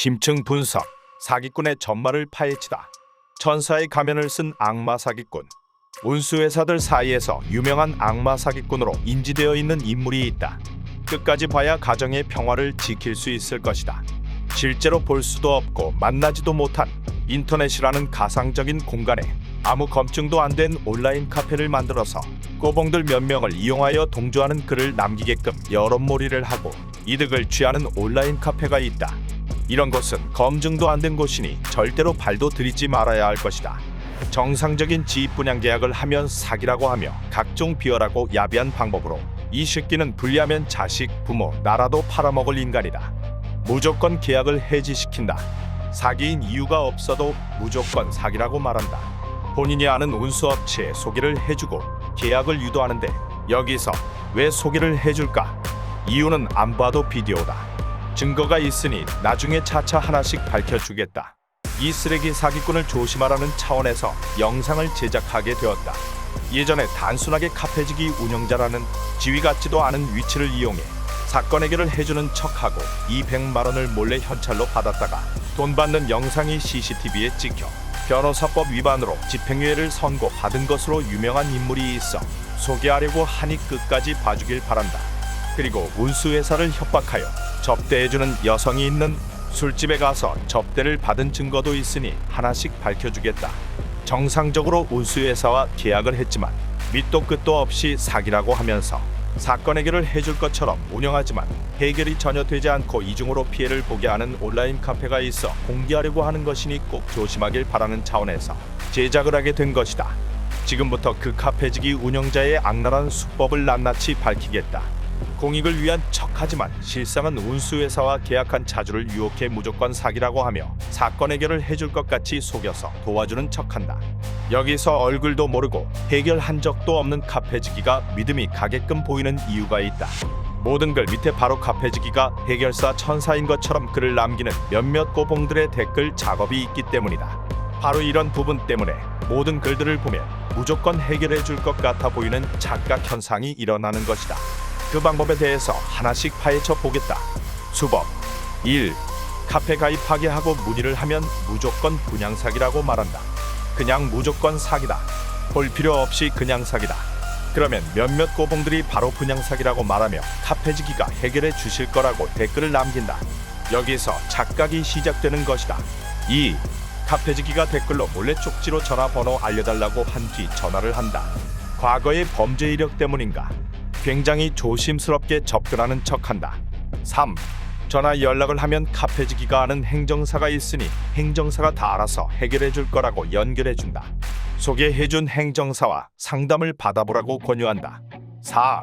심층 분석, 사기꾼의 전말을 파헤치다. 천사의 가면을 쓴 악마 사기꾼. 운수회사들 사이에서 유명한 악마 사기꾼으로 인지되어 있는 인물이 있다. 끝까지 봐야 가정의 평화를 지킬 수 있을 것이다. 실제로 볼 수도 없고 만나지도 못한 인터넷이라는 가상적인 공간에 아무 검증도 안 된 온라인 카페를 만들어서 꼬봉들 몇 명을 이용하여 동조하는 글을 남기게끔 여론몰이를 하고 이득을 취하는 온라인 카페가 있다. 이런 곳은 검증도 안 된 곳이니 절대로 발도 들이지 말아야 할 것이다. 정상적인 지입분양 계약을 하면 사기라고 하며 각종 비열하고 야비한 방법으로 이 새끼는 불리하면 자식, 부모, 나라도 팔아먹을 인간이다. 무조건 계약을 해지시킨다. 사기인 이유가 없어도 무조건 사기라고 말한다. 본인이 아는 운수업체에 소개를 해주고 계약을 유도하는데 여기서 왜 소개를 해줄까? 이유는 안 봐도 비디오다. 증거가 있으니 나중에 차차 하나씩 밝혀주겠다. 이 쓰레기 사기꾼을 조심하라는 차원에서 영상을 제작하게 되었다. 예전에 단순하게 카페지기 운영자라는 지위 같지도 않은 위치를 이용해 사건 해결을 해주는 척하고 200만 원을 몰래 현찰로 받았다가 돈 받는 영상이 CCTV에 찍혀 변호사법 위반으로 집행유예를 선고받은 것으로 유명한 인물이 있어 소개하려고 하니 끝까지 봐주길 바란다. 그리고 운수회사를 협박하여 접대해주는 여성이 있는 술집에 가서 접대를 받은 증거도 있으니 하나씩 밝혀주겠다. 정상적으로 운수회사와 계약을 했지만 밑도 끝도 없이 사기라고 하면서 사건 해결을 해줄 것처럼 운영하지만 해결이 전혀 되지 않고 이중으로 피해를 보게 하는 온라인 카페가 있어 공개하려고 하는 것이니 꼭 조심하길 바라는 차원에서 제작을 하게 된 것이다. 지금부터 그 카페지기 운영자의 악랄한 수법을 낱낱이 밝히겠다. 공익을 위한 척하지만 실상은 운수회사와 계약한 차주를 유혹해 무조건 사기라고 하며 사건 해결을 해줄 것 같이 속여서 도와주는 척한다. 여기서 얼굴도 모르고 해결한 적도 없는 카페지기가 믿음이 가게끔 보이는 이유가 있다. 모든 글 밑에 바로 카페지기가 해결사 천사인 것처럼 글을 남기는 몇몇 꼬봉들의 댓글 작업이 있기 때문이다. 바로 이런 부분 때문에 모든 글들을 보면 무조건 해결해 줄 것 같아 보이는 착각 현상이 일어나는 것이다. 그 방법에 대해서 하나씩 파헤쳐 보겠다. 수법 1. 카페 가입하게 하고 문의를 하면 무조건 분양 사기라고 말한다. 그냥 무조건 사기다. 볼 필요 없이 그냥 사기다. 그러면 몇몇 꼬봉들이 바로 분양 사기라고 말하며 카페지기가 해결해 주실 거라고 댓글을 남긴다. 여기서 착각이 시작되는 것이다. 2. 카페지기가 댓글로 몰래 쪽지로 전화번호 알려달라고 한 뒤 전화를 한다. 과거의 범죄 이력 때문인가? 굉장히 조심스럽게 접근하는 척한다. 3. 전화 연락을 하면 카페지기가 아는 행정사가 있으니 행정사가 다 알아서 해결해 줄 거라고 연결해 준다. 소개해준 행정사와 상담을 받아보라고 권유한다. 4.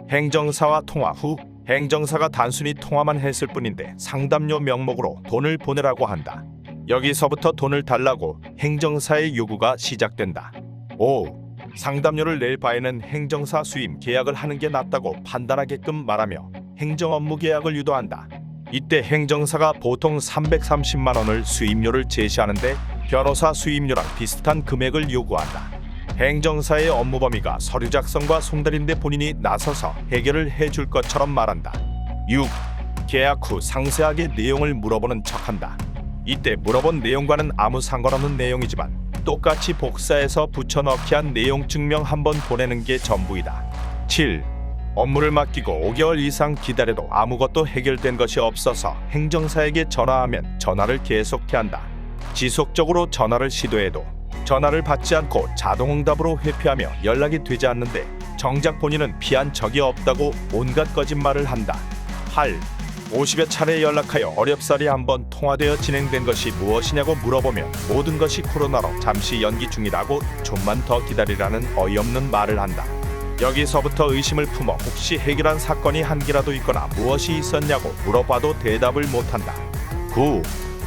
행정사와 통화 후 행정사가 단순히 통화만 했을 뿐인데 상담료 명목으로 돈을 보내라고 한다. 여기서부터 돈을 달라고 행정사의 요구가 시작된다. 5. 상담료를 낼 바에는 행정사 수임 계약을 하는 게 낫다고 판단하게끔 말하며 행정 업무 계약을 유도한다. 이때 행정사가 보통 330만 원을 수임료를 제시하는데 변호사 수임료랑 비슷한 금액을 요구한다. 행정사의 업무 범위가 서류 작성과 송달인데 본인이 나서서 해결을 해줄 것처럼 말한다. 6. 계약 후 상세하게 내용을 물어보는 척한다. 이때 물어본 내용과는 아무 상관없는 내용이지만 똑같이 복사해서 붙여넣기 한 내용 증명 한번 보내는 게 전부이다. 7. 업무를 맡기고 5개월 이상 기다려도 아무것도 해결된 것이 없어서 행정사에게 전화하면 전화를 계속해야 한다. 지속적으로 전화를 시도해도 전화를 받지 않고 자동응답으로 회피하며 연락이 되지 않는데 정작 본인은 피한 적이 없다고 온갖 거짓말을 한다. 8. 50여 차례 연락하여 어렵사리 한번 통화되어 진행된 것이 무엇이냐고 물어보면 모든 것이 코로나로 잠시 연기 중이라고 좀만 더 기다리라는 어이없는 말을 한다. 여기서부터 의심을 품어 혹시 해결한 사건이 한 개라도 있거나 무엇이 있었냐고 물어봐도 대답을 못한다. 9.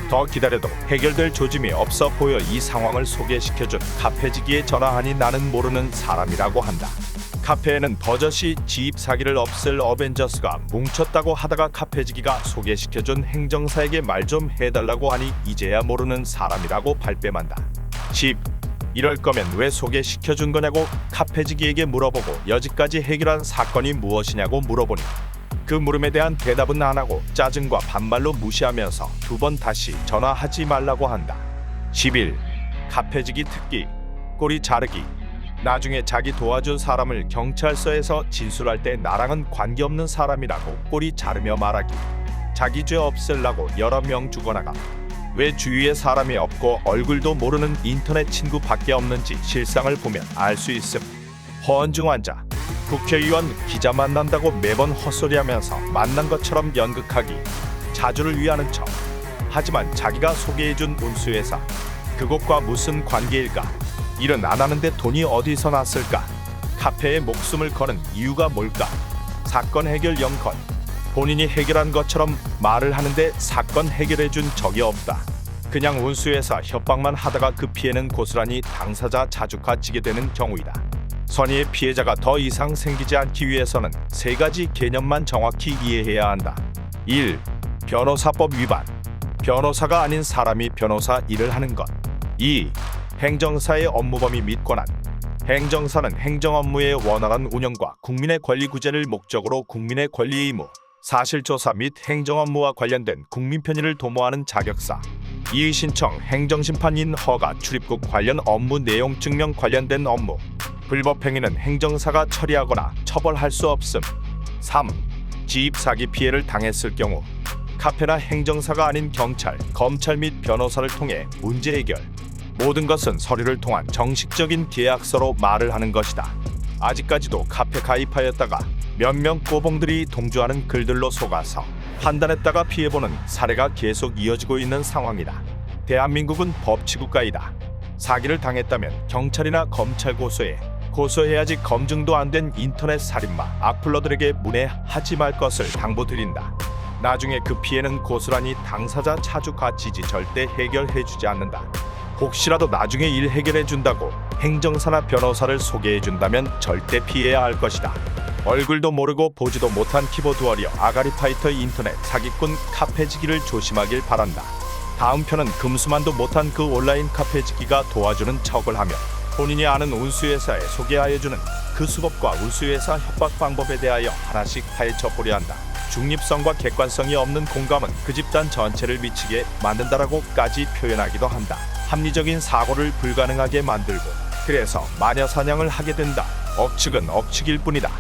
더 기다려도 해결될 조짐이 없어 보여 이 상황을 소개시켜준 카페지기에 전화하니 나는 모르는 사람이라고 한다. 카페에는 버젓이 지입 사기를 없앨 어벤져스가 뭉쳤다고 하다가 카페지기가 소개시켜준 행정사에게 말 좀 해달라고 하니 이제야 모르는 사람이라고 발뺌한다. 10. 이럴 거면 왜 소개시켜준 거냐고 카페지기에게 물어보고 여지까지 해결한 사건이 무엇이냐고 물어보니 그 물음에 대한 대답은 안 하고 짜증과 반말로 무시하면서 2번 다시 전화하지 말라고 한다. 11. 카페지기 특기 꼬리 자르기. 나중에 자기 도와준 사람을 경찰서에서 진술할 때 나랑은 관계없는 사람이라고 꼬리 자르며 말하기. 자기 죄 없애려고 여러 명 죽어나가. 왜 주위에 사람이 없고 얼굴도 모르는 인터넷 친구밖에 없는지 실상을 보면 알 수 있음. 허언증 환자. 국회의원 기자 만난다고 매번 헛소리하면서 만난 것처럼 연극하기. 자주를 위하는 척. 하지만 자기가 소개해준 운수회사, 그곳과 무슨 관계일까? 일은 안 하는데 돈이 어디서 났을까? 카페에 목숨을 거는 이유가 뭘까? 사건 해결 영건. 본인이 해결한 것처럼 말을 하는데 사건 해결해준 적이 없다. 그냥 운수회사 협박만 하다가 그 피해는 고스란히 당사자 자주가 지게 되는 경우이다. 선의의 피해자가 더 이상 생기지 않기 위해서는 3가지 개념만 정확히 이해해야 한다. 1. 변호사법 위반. 변호사가 아닌 사람이 변호사 일을 하는 것. 2. 행정사의 업무 범위 및 권한. 행정사는 행정 업무의 원활한 운영과 국민의 권리 구제를 목적으로 국민의 권리 의무, 사실조사 및 행정 업무와 관련된 국민 편의를 도모하는 자격사. 이의 신청, 행정심판인 허가, 출입국 관련 업무 내용 증명 관련된 업무. 불법 행위는 행정사가 처리하거나 처벌할 수 없음. 3. 지입 사기 피해를 당했을 경우 카페나 행정사가 아닌 경찰, 검찰 및 변호사를 통해 문제 해결. 모든 것은 서류를 통한 정식적인 계약서로 말을 하는 것이다. 아직까지도 카페 가입하였다가 몇 명 꼬봉들이 동조하는 글들로 속아서 판단했다가 피해보는 사례가 계속 이어지고 있는 상황이다. 대한민국은 법치국가이다. 사기를 당했다면 경찰이나 검찰 고소해야지. 검증도 안 된 인터넷 살인마 악플러들에게 문의하지 말 것을 당부드린다. 나중에 그 피해는 고스란히 당사자 차주가 지지 절대 해결해주지 않는다. 혹시라도 나중에 일 해결해준다고 행정사나 변호사를 소개해준다면 절대 피해야 할 것이다. 얼굴도 모르고 보지도 못한 키보드 워리어 아가리 파이터 인터넷 사기꾼 카페지기를 조심하길 바란다. 다음 편은 금수만도 못한 그 온라인 카페지기가 도와주는 척을 하며 본인이 아는 운수회사에 소개하여주는 그 수법과 운수회사 협박 방법에 대하여 하나씩 파헤쳐 보려 한다. 중립성과 객관성이 없는 공감은 그 집단 전체를 미치게 만든다라고까지 표현하기도 한다. 합리적인 사고를 불가능하게 만들고 그래서 마녀 사냥을 하게 된다. 억측은 억측일 뿐이다.